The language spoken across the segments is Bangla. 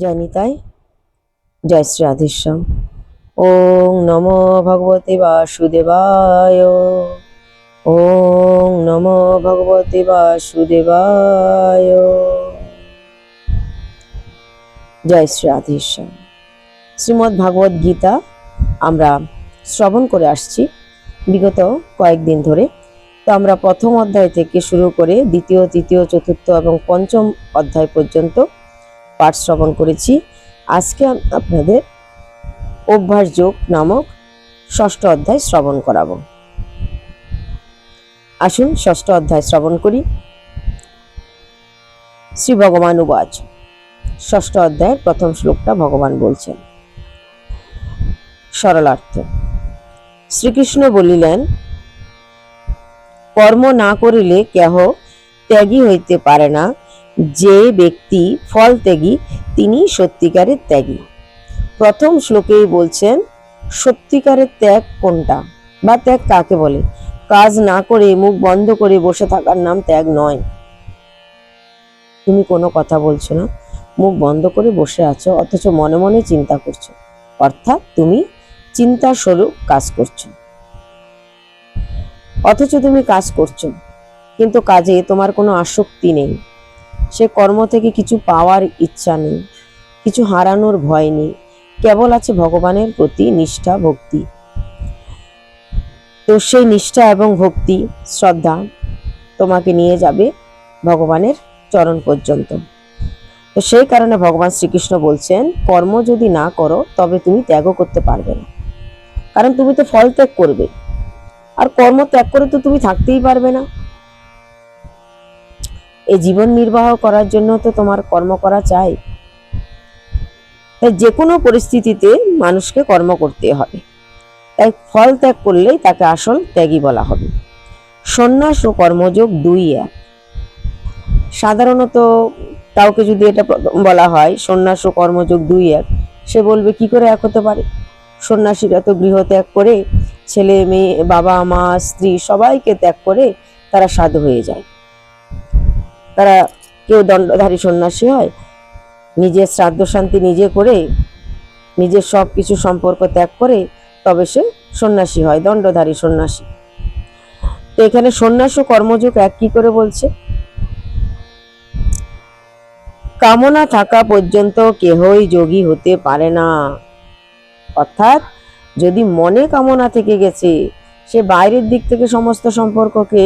জয় নিতাই, জয় শ্রী রাধেশ্যাম। ওং নমো ভগবতে বাসুদেবায়। ওং নমো ভগবতে বাসুদেবায়। জয় শ্রী রাধেশ্যাম। শ্রীমদ্ ভাগবত গীতা আমরা শ্রবণ করে আসছি বিগত কয়েকদিন ধরে। তো আমরা প্রথম অধ্যায় থেকে শুরু করে দ্বিতীয়, তৃতীয়, চতুর্থ এবং পঞ্চম অধ্যায় পর্যন্ত পাঠ শ্রবণ করেছি। আজকে আপনাদের অভ্যাস যোগ নামক ষষ্ঠ অধ্যায় শ্রবণ করাবো। আসুন ষষ্ঠ অধ্যায় শ্রবণ করি। শ্রী ভগবান উবাচ। ষষ্ঠ অধ্যায়ের প্রথম শ্লোকটা ভগবান বলছেন। সরলার্থ। শ্রীকৃষ্ণ বলিলেন, কর্ম না করিলে কেহ ত্যাগী হইতে পারে না। যে ব্যক্তি ফল ত্যাগী তিনি সত্যিকারের ত্যাগী। প্রথম শ্লোকেই বলছেন সত্যিকারের ত্যাগ কোনটা বা ত্যাগ কাকে বলে। কাজ না করে মুখ বন্ধ করে বসে থাকার নাম ত্যাগ নয়। তুমি কোনো কথা বলছো না, মুখ বন্ধ করে বসে আছো, অথচ মনে মনে চিন্তা করছো, অর্থাৎ তুমি চিন্তা স্বরূপ কাজ করছো। অথচ তুমি কাজ করছো কিন্তু কাজে তোমার কোনো আসক্তি নেই। সে কর্ম থেকে কিছু পাওয়ার ইচ্ছা নেই, কিছু হারানোর ভয় নেই, কেবল আছে ভগবানের প্রতি নিষ্ঠা ভক্তি। তো সেই নিষ্ঠা এবং ভক্তি শ্রদ্ধা তোমাকে নিয়ে যাবে ভগবানের চরণ পর্যন্ত। তো সেই কারণে ভগবান শ্রীকৃষ্ণ বলছেন, কর্ম যদি না করো তবে তুমি ত্যাগও করতে পারবে না, কারণ তুমি তো ফল ত্যাগ করবে, আর কর্ম ত্যাগ করে তো তুমি থাকতেই পারবে না। এই জীবন নির্বাহ করার জন্য তো তোমার কর্ম করা চাই। তাই যে কোনো পরিস্থিতিতে মানুষকে কর্ম করতে হবে, তাই ফল ত্যাগ করলেই তাকে আসল ত্যাগী বলা হবে। সন্ন্যাস ও কর্মযোগ দুই এক। সাধারণত কাউকে যদি এটা বলা হয় সন্ন্যাস ও কর্মযোগ দুই এক, সে বলবে কি করে এক হতে পারে? সন্ন্যাসীরা তো গৃহ ত্যাগ করে ছেলে মেয়ে, বাবা মা, স্ত্রী সবাইকে ত্যাগ করে তারা সাধু হয়ে যায়। তারা কেউ দণ্ডধারী সন্ন্যাসী হয়, নিজের শ্রাদ্ধ শান্তি নিজে করে, নিজের সব কিছু সম্পর্ক ত্যাগ করে তবে সে সন্ন্যাসী হয়, দণ্ডধারী সন্ন্যাসী। তো এখানে সন্ন্যাস ও কর্মযোগ এক কি করে বলছে? কামনা থাকা পর্যন্ত কেহই যোগী হতে পারে না। অর্থাৎ যদি মনে কামনা থেকে গেছে, সে বাইরের দিক থেকে সমস্ত সম্পর্ককে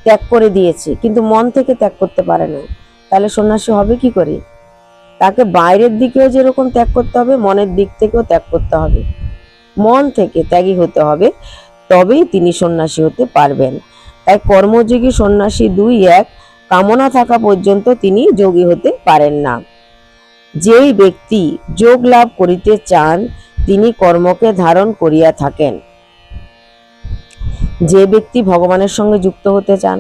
ত্যাগ করে দিয়েছে কিন্তু মন থেকে ত্যাগ করতে পারে না, তাহলে সন্ন্যাসী হবে কি করে? তাকে বাইরের দিকেও যেরকম ত্যাগ করতে হবে, মনের দিক থেকেও ত্যাগ করতে হবে। মন থেকে ত্যাগী হতে হবে, তবেই তিনি সন্ন্যাসী হতে পারবেন। তাই কর্মযোগী সন্ন্যাসী দুই এক। কামনা থাকা পর্যন্ত তিনি যোগী হতে পারেন না। যেই ব্যক্তি যোগ লাভ করিতে চান তিনি কর্মকে ধারণ করিয়া থাকেন। যে ব্যক্তি ভগবানের সঙ্গে যুক্ত হতে চান,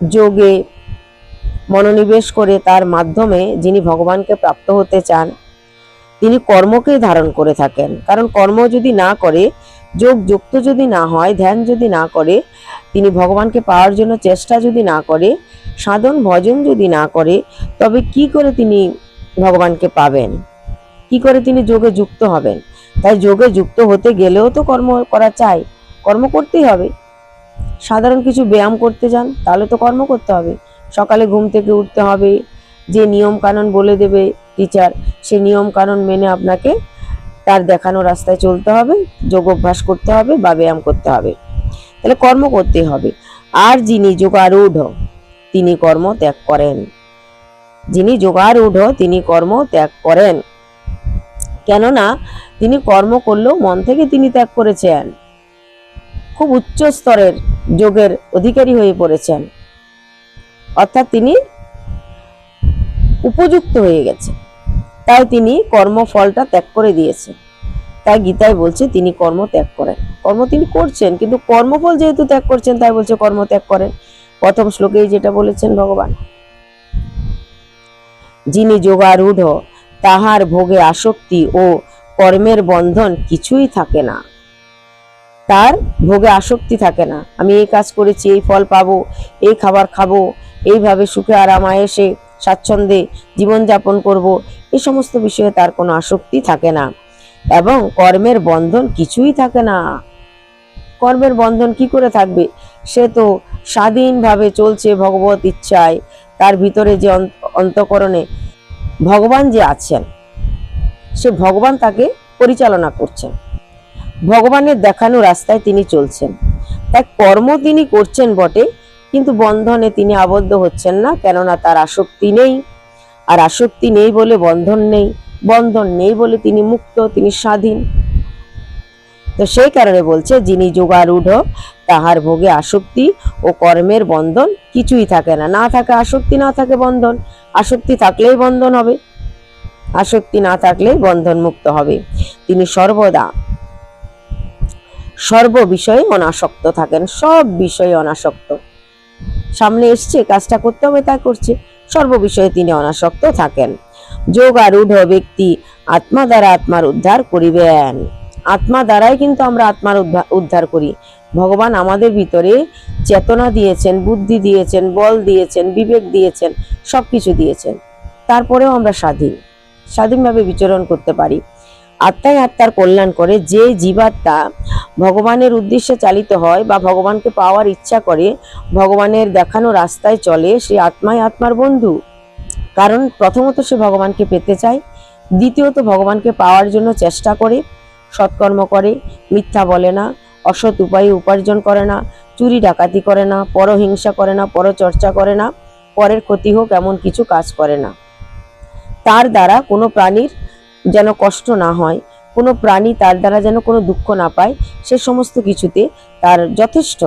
যোগে মনোনিবেশ করে তার মাধ্যমে যিনি ভগবানকে প্রাপ্ত হতে চান, তিনি কর্মকেই ধারণ করে থাকেন। কারণ কর্ম যদি না করে, যোগ যুক্ত যদি না হয়, ধ্যান যদি না করে, তিনি ভগবানকে পাওয়ার জন্য চেষ্টা যদি না করে, সাধন ভজন যদি না করে, তবে কি করে তিনি ভগবানকে পাবেন? কি করে তিনি যোগে যুক্ত হবেন? তাই যোগে যুক্ত হতে গেলেও তো কর্ম করা চাই, কর্ম করতেই হবে। সাধারণ কিছু ব্যায়াম করতে যান, তাহলে তো কর্ম করতে হবে। সকালে ঘুম থেকে উঠতে হবে, যে নিয়ম কানুন বলে দেবে টিচার, সে নিয়ম কানুন মেনে আপনাকে তার দেখানো রাস্তায় চলতে হবে, যোগ অভ্যাস করতে হবে বা ব্যায়াম করতে হবে, তাহলে কর্ম করতে হবে। আর যিনি যোগারূঢ় তিনি কর্ম ত্যাগ করেন। যিনি যোগারূঢ় তিনি কর্ম ত্যাগ করেন, কেননা তিনি কর্ম করলেও মন থেকে তিনি ত্যাগ করেছেন, খুব উচ্চ স্তরের যোগের অধিকারী হয়ে পড়েছেন, অর্থাৎ তিনি উপযুক্ত হয়ে গেছে, তাই তিনি কর্মফলটা ত্যাগ করে দিয়েছেন। তাই গীতায় বলছে তিনি কর্ম ত্যাগ করেন। কর্ম তিনি করছেন কিন্তু কর্মফল যেহেতু ত্যাগ করছেন, তাই বলছে কর্ম ত্যাগ করেন। প্রথম শ্লোকেই যেটা বলেছেন ভগবান, যিনি যোগারূঢ় তাহার ভোগে আসক্তি ও কর্মের বন্ধন কিছুই থাকে না। তার ভোগে আসক্তি থাকে না, আমি এই কাজ করেছি এই ফল পাবো, এই খাবার খাবো, এইভাবে সুখে আরাম আয়েসে স্বাচ্ছন্দ্যে জীবনযাপন করব, এই সমস্ত বিষয়ে তার কোনো আসক্তি থাকে না। এবং কর্মের বন্ধন কিছুই থাকে না। কর্মের বন্ধন কি করে থাকবে? সে তো স্বাধীনভাবে চলছে ভগবত ইচ্ছায়। তার ভিতরে যে অন্তঃকরণে ভগবান যে আছেন, সে ভগবান তাকে পরিচালনা করছেন, ভগবানের দেখানো রাস্তায় তিনি চলছেন। তাই কর্ম তিনি করছেন বটে, কিন্তু বন্ধনে তিনি আবদ্ধ হচ্ছেন না, কেননা তার আসক্তি নেই। আর আসক্তি নেই বলে বন্ধন নেই, বন্ধন নেই বলে তিনি মুক্ত, তিনি স্বাধীন। তো সেই কারণে বলছে, যিনি যোগারূঢ় তাহার ভোগে আসক্তি ও কর্মের বন্ধন কিছুই থাকে না। না থাকে আসক্তি, না থাকে বন্ধন। আসক্তি থাকলেই বন্ধন হবে, আসক্তি না থাকলেই বন্ধন মুক্ত হবে। তিনি সর্বদা সর্ব বিষয়ে অনাসক্ত থাকেন, সব বিষয়ে অনাসক্ত। সামনে এসছে, কাজটা করতে হবে, তাই করছে। সর্ব বিষয়ে তিনি অনাসক্ত থাকেন। যোগারূঢ় ব্যক্তি আত্মা দ্বারা আত্মার উদ্ধার করিবেন। আত্মা দ্বারাই কিন্তু আমরা আত্মার উদ্ধার করি। ভগবান আমাদের ভিতরে চেতনা দিয়েছেন, বুদ্ধি দিয়েছেন, বল দিয়েছেন, বিবেক দিয়েছেন, সবকিছু দিয়েছেন। তারপরেও আমরা স্বাধীনভাবে বিচরণ করতে পারি। আত্মাই আত্মার কল্যাণ করে। যে জীবাত্মা ভগবানের উদ্দেশ্যে চালিত হয় বা ভগবানকে পাওয়ার ইচ্ছা করে, ভগবানের দেখানো রাস্তায় চলে, সে আত্মাই আত্মার বন্ধু। কারণ প্রথমত সে ভগবানকে পেতে চায়, দ্বিতীয়ত ভগবানকে পাওয়ার জন্য চেষ্টা করে, সৎকর্ম করে, মিথ্যা বলে না, অসৎ উপায়ে উপার্জন করে না, চুরি ডাকাতি করে না, পরহিংসা করে না, পরচর্চা করে না, পরের ক্ষতি হোক এমন কিছু কাজ করে না। তার দ্বারা কোনো প্রাণীর যেন কষ্ট না হয়, কোনো প্রাণী তার দ্বারা যেন কোনো দুঃখ না পায়, সে সমস্ত কিছুতে তার যথেষ্ট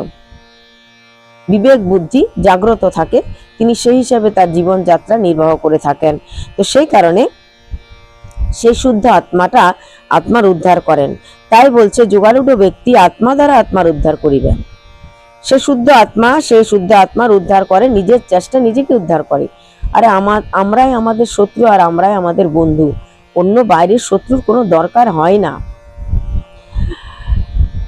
বিবেক বুদ্ধি জাগ্রত থাকে। তিনি সেই হিসাবে তার জীবনযাত্রা নির্বাহ করে থাকেন। তো সেই কারণে সেই শুদ্ধ আত্মাটা আত্মার উদ্ধার করেন। তাই বলছে, যোগারূঢ় ব্যক্তি আত্মা দ্বারা আত্মার উদ্ধার করিবেন। সে শুদ্ধ আত্মা, সে শুদ্ধ আত্মার উদ্ধার করে, নিজের চেষ্টা নিজেকে উদ্ধার করে। আরে আমরাই আমাদের শত্রু, আর আমরাই আমাদের বন্ধু। অন্য বাইরের শত্রুর কোনো দরকার হয় না।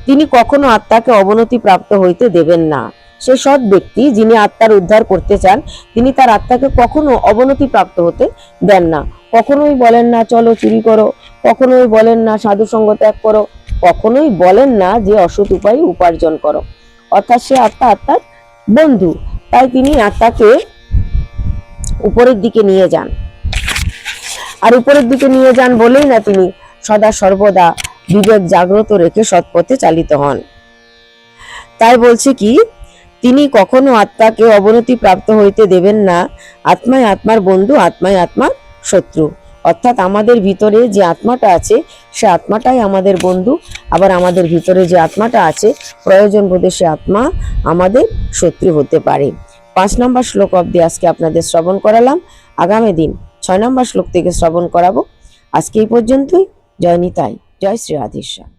তিনি কখনো আত্মাকে অবনতি প্রাপ্ত হইতে দেবেন না। সে সৎ ব্যক্তি যিনি আত্মার উদ্ধার করতে চান, তিনি তার আত্মাকে কখনো অবনতি প্রাপ্ত হতে দেন না। কখনোই বলেন না চলো চুরি করো, কখনোই বলেন না সাধু সঙ্গ ত্যাগ করো, কখনোই বলেন না যে অসৎ উপায়ে উপার্জন করো। অর্থাৎ সে আত্মা আত্মার বন্ধু, তাই তিনি আত্মাকে উপরের দিকে নিয়ে যান। আর উপরের দিকে নিয়ে যান বলেই না তিনি সদা সর্বদা বিবেক জাগ্রত রেখে সৎপথে চালিত হন। তাই বলছে কি, তিনি কখনো আত্মাকে অবনতি প্রাপ্ত হইতে দেবেন না। আত্মাই আত্মার বন্ধু, আত্মাই আত্মার শত্রু। অর্থাৎ আমাদের ভিতরে যে আত্মাটা আছে, সে আত্মাটাই আমাদের বন্ধু। আবার আমাদের ভিতরে যে আত্মাটা আছে, প্রয়োজন বোধে সে আত্মা আমাদের শত্রু হতে পারে। 5 নম্বর শ্লোক অবধি আজকে আপনাদের শ্রবণ করালাম। আগামী দিন 6 নম্বর শ্লোক থেকে শ্রবণ করাবো। আজকে এই পর্যন্তই। জয় নিতাই, জয় শ্রী রাধেশ্যাম।